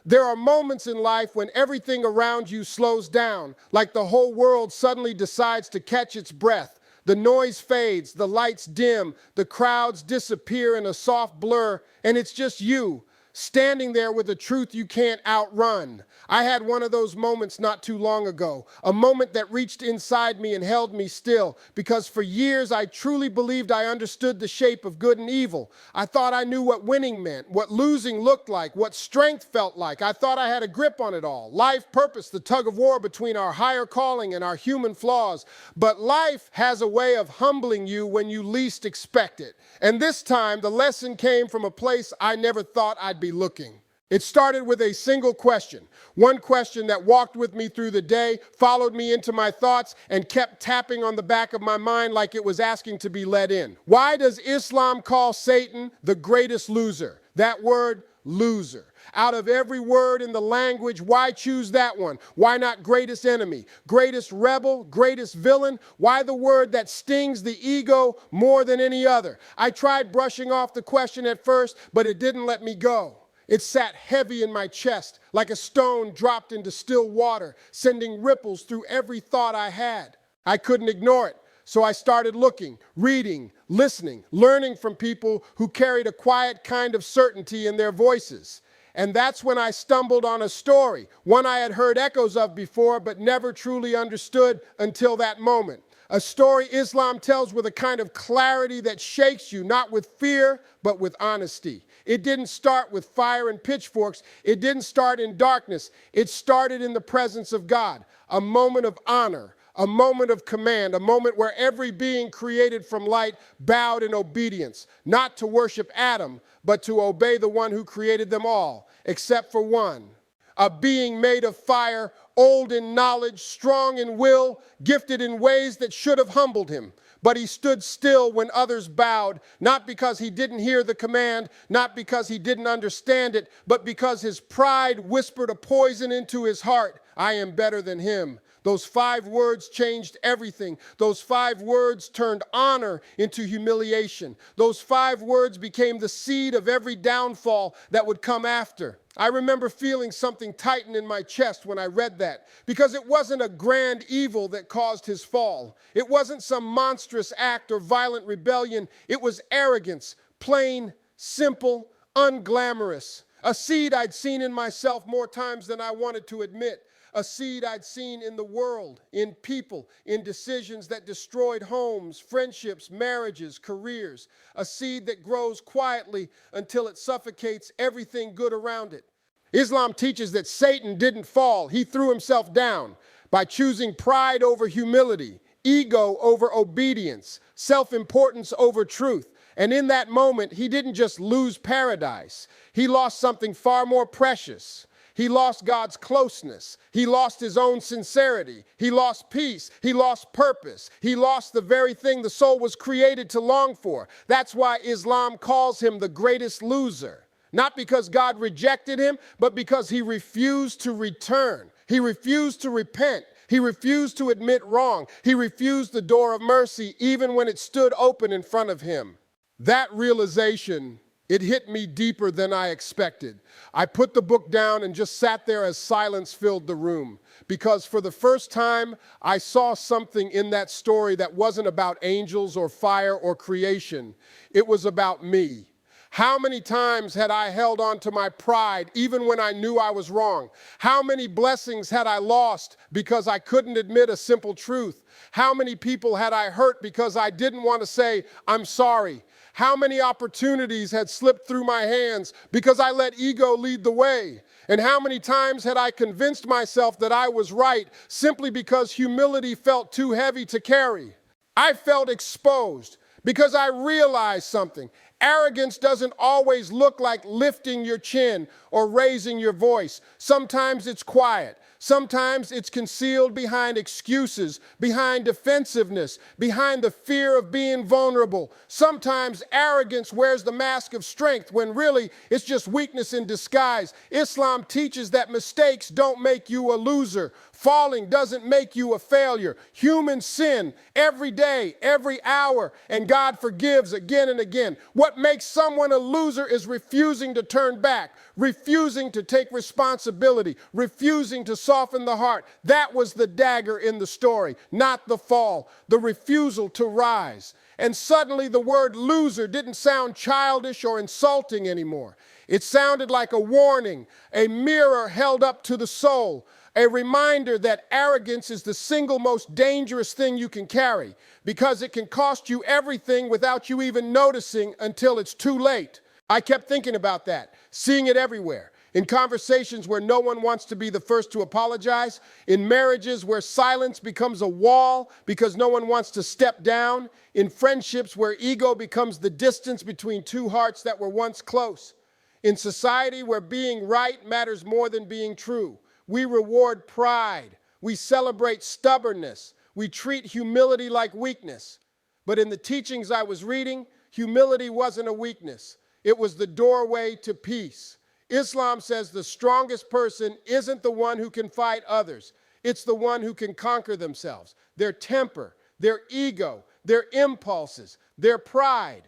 There are moments in life when everything around you slows down, like the whole world suddenly decides to catch its breath. The noise fades, the lights dim, the crowds disappear in a soft blur, and it's just you, standing there with a truth you can't outrun. I had one of those moments not too long ago, a moment that reached inside me and held me still, because for years I truly believed I understood the shape of good and evil. I thought I knew what winning meant, what losing looked like, what strength felt like. I thought I had a grip on it all. Life, purpose, the tug of war between our higher calling and our human flaws. But life has a way of humbling you when you least expect it. And this time, the lesson came from a place I never thought I'd be looking. It started with a single question, one question that walked with me through the day, followed me into my thoughts, and kept tapping on the back of my mind like it was asking to be let in. Why does Islam call Satan the greatest loser? That word, loser. Out of every word in the language, why choose that one? Why not greatest enemy, greatest rebel, greatest villain? Why the word that stings the ego more than any other? I tried brushing off the question at first, but it didn't let me go. It sat heavy in my chest, like a stone dropped into still water, sending ripples through every thought I had. I couldn't ignore it, so I started looking, reading, listening, learning from people who carried a quiet kind of certainty in their voices. And that's when I stumbled on a story, one I had heard echoes of before but never truly understood until that moment. A story Islam tells with a kind of clarity that shakes you, not with fear, but with honesty. It didn't start with fire and pitchforks. It didn't start in darkness. It started in the presence of God, a moment of honor, a moment of command, a moment where every being created from light bowed in obedience, not to worship Adam, but to obey the one who created them all, except for one. A being made of fire, old in knowledge, strong in will, gifted in ways that should have humbled him. But he stood still when others bowed, not because he didn't hear the command, not because he didn't understand it, but because his pride whispered a poison into his heart. I am better than him. Those 5 words changed everything. Those 5 words turned honor into humiliation. Those 5 words became the seed of every downfall that would come after. I remember feeling something tighten in my chest when I read that, because it wasn't a grand evil that caused his fall. It wasn't some monstrous act or violent rebellion. It was arrogance, plain, simple, unglamorous. A seed I'd seen in myself more times than I wanted to admit. A seed I'd seen in the world, in people, in decisions that destroyed homes, friendships, marriages, careers. A seed that grows quietly until it suffocates everything good around it. Islam teaches that Satan didn't fall. He threw himself down by choosing pride over humility, ego over obedience, self-importance over truth. And in that moment, he didn't just lose paradise. He lost something far more precious. He lost God's closeness. He lost his own sincerity. He lost peace. He lost purpose. He lost the very thing the soul was created to long for. That's why Islam calls him the greatest loser. Not because God rejected him, but because he refused to return. He refused to repent. He refused to admit wrong. He refused the door of mercy even when it stood open in front of him. That realization, it hit me deeper than I expected. I put the book down and just sat there as silence filled the room. Because for the first time, I saw something in that story that wasn't about angels or fire or creation. It was about me. How many times had I held on to my pride even when I knew I was wrong? How many blessings had I lost because I couldn't admit a simple truth? How many people had I hurt because I didn't want to say, I'm sorry? How many opportunities had slipped through my hands because I let ego lead the way? And how many times had I convinced myself that I was right simply because humility felt too heavy to carry? I felt exposed because I realized something. Arrogance doesn't always look like lifting your chin or raising your voice. Sometimes it's quiet. Sometimes it's concealed behind excuses, behind defensiveness, behind the fear of being vulnerable. Sometimes arrogance wears the mask of strength when really it's just weakness in disguise. Islam teaches that mistakes don't make you a loser. Falling doesn't make you a failure. Humans sin every day, every hour, and God forgives again and again. What What makes someone a loser is refusing to turn back, refusing to take responsibility, refusing to soften the heart. That was the dagger in the story, not the fall, the refusal to rise. And suddenly the word loser didn't sound childish or insulting anymore. It sounded like a warning, a mirror held up to the soul, a reminder that arrogance is the single most dangerous thing you can carry because it can cost you everything without you even noticing until it's too late. I kept thinking about that, seeing it everywhere. In conversations where no one wants to be the first to apologize, in marriages where silence becomes a wall because no one wants to step down, in friendships where ego becomes the distance between two hearts that were once close, in society where being right matters more than being true. We reward pride. We celebrate stubbornness. We treat humility like weakness. But in the teachings I was reading, humility wasn't a weakness. It was the doorway to peace. Islam says the strongest person isn't the one who can fight others. It's the one who can conquer themselves, their temper, their ego, their impulses, their pride.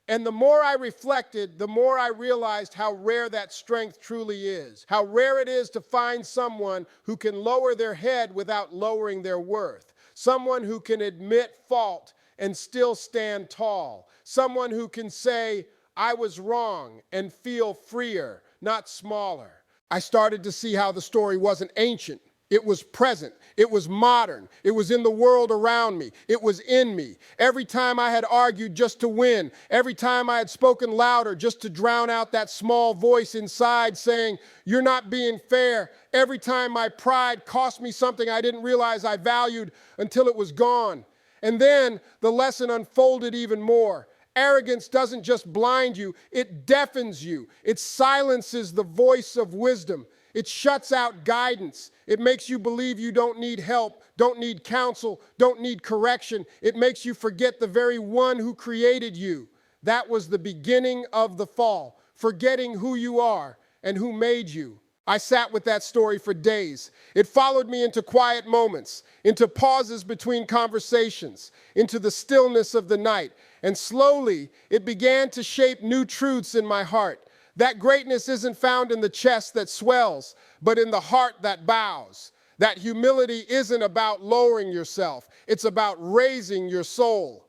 And the more I reflected, the more I realized how rare that strength truly is, how rare it is to find someone who can lower their head without lowering their worth, someone who can admit fault and still stand tall, someone who can say, I was wrong, and feel freer, not smaller. I started to see how the story wasn't ancient. It was present. It was modern. It was in the world around me. It was in me. Every time I had argued just to win, every time I had spoken louder just to drown out that small voice inside saying, you're not being fair, every time my pride cost me something I didn't realize I valued until it was gone. And then the lesson unfolded even more. Arrogance doesn't just blind you, it deafens you. It silences the voice of wisdom. It shuts out guidance. It makes you believe you don't need help, don't need counsel, don't need correction. It makes you forget the very one who created you. That was the beginning of the fall, forgetting who you are and who made you. I sat with that story for days. It followed me into quiet moments, into pauses between conversations, into the stillness of the night. And slowly, it began to shape new truths in my heart. That greatness isn't found in the chest that swells, but in the heart that bows. That humility isn't about lowering yourself. It's about raising your soul.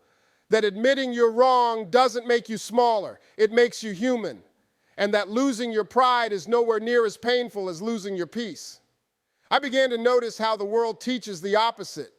That admitting you're wrong doesn't make you smaller. It makes you human. And that losing your pride is nowhere near as painful as losing your peace. I began to notice how the world teaches the opposite.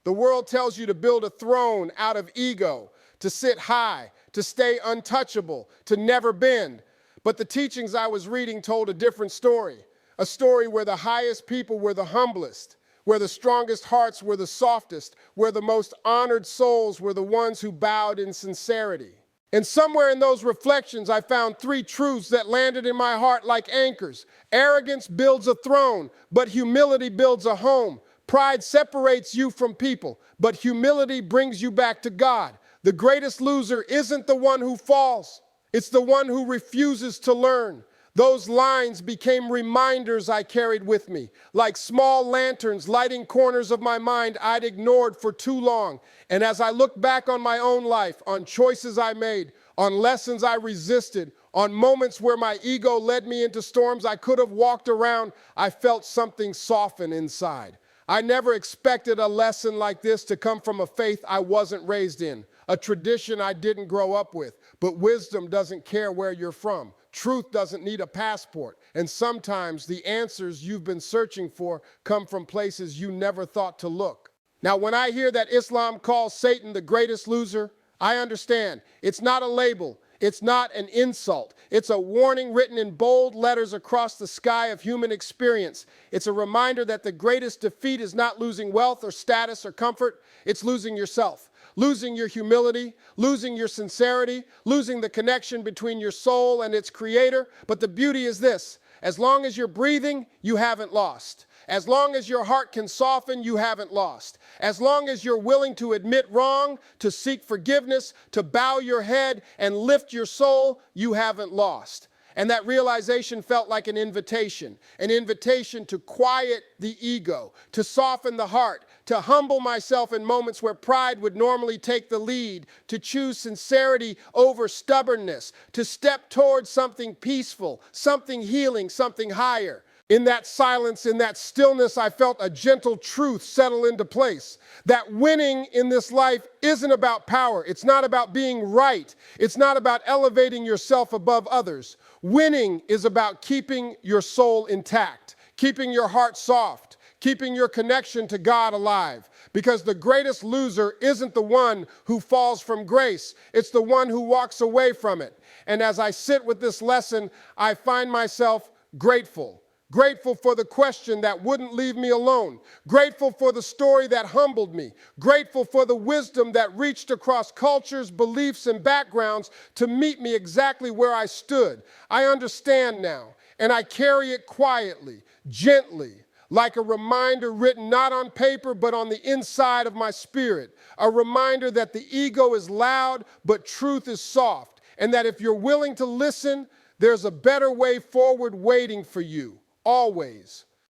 The world tells you to build a throne out of ego, to sit high, to stay untouchable, to never bend. But the teachings I was reading told a different story, a story where the highest people were the humblest, where the strongest hearts were the softest, where the most honored souls were the ones who bowed in sincerity. And somewhere in those reflections, I found three truths that landed in my heart like anchors. Arrogance builds a throne, but humility builds a home. Pride separates you from people, but humility brings you back to God. The greatest loser isn't the one who falls. It's the one who refuses to learn. Those lines became reminders I carried with me, like small lanterns lighting corners of my mind I'd ignored for too long. And as I look back on my own life, on choices I made, on lessons I resisted, on moments where my ego led me into storms I could have walked around, I felt something soften inside. I never expected a lesson like this to come from a faith I wasn't raised in, a tradition I didn't grow up with. But wisdom doesn't care where you're from. Truth doesn't need a passport. And sometimes the answers you've been searching for come from places you never thought to look. Now, when I hear that Islam calls Satan the greatest loser, I understand. It's not a label. It's not an insult. It's a warning written in bold letters across the sky of human experience. It's a reminder that the greatest defeat is not losing wealth or status or comfort. It's losing yourself. Losing your humility, losing your sincerity, losing the connection between your soul and its creator. But the beauty is this: as long as you're breathing, you haven't lost. As long as your heart can soften, you haven't lost. As long as you're willing to admit wrong, to seek forgiveness, to bow your head and lift your soul, you haven't lost. And that realization felt like an invitation to quiet the ego, to soften the heart, to humble myself in moments where pride would normally take the lead, to choose sincerity over stubbornness, to step towards something peaceful, something healing, something higher. In that silence, in that stillness, I felt a gentle truth settle into place. That winning in this life isn't about power. It's not about being right. It's not about elevating yourself above others. Winning is about keeping your soul intact, keeping your heart soft, keeping your connection to God alive. Because the greatest loser isn't the one who falls from grace. It's the one who walks away from it. And as I sit with this lesson, I find myself grateful. Grateful for the question that wouldn't leave me alone. Grateful for the story that humbled me. Grateful for the wisdom that reached across cultures, beliefs, and backgrounds to meet me exactly where I stood. I understand now, and I carry it quietly, gently, like a reminder written not on paper, but on the inside of my spirit. A reminder that the ego is loud, but truth is soft. And that if you're willing to listen, there's a better way forward waiting for you. Always.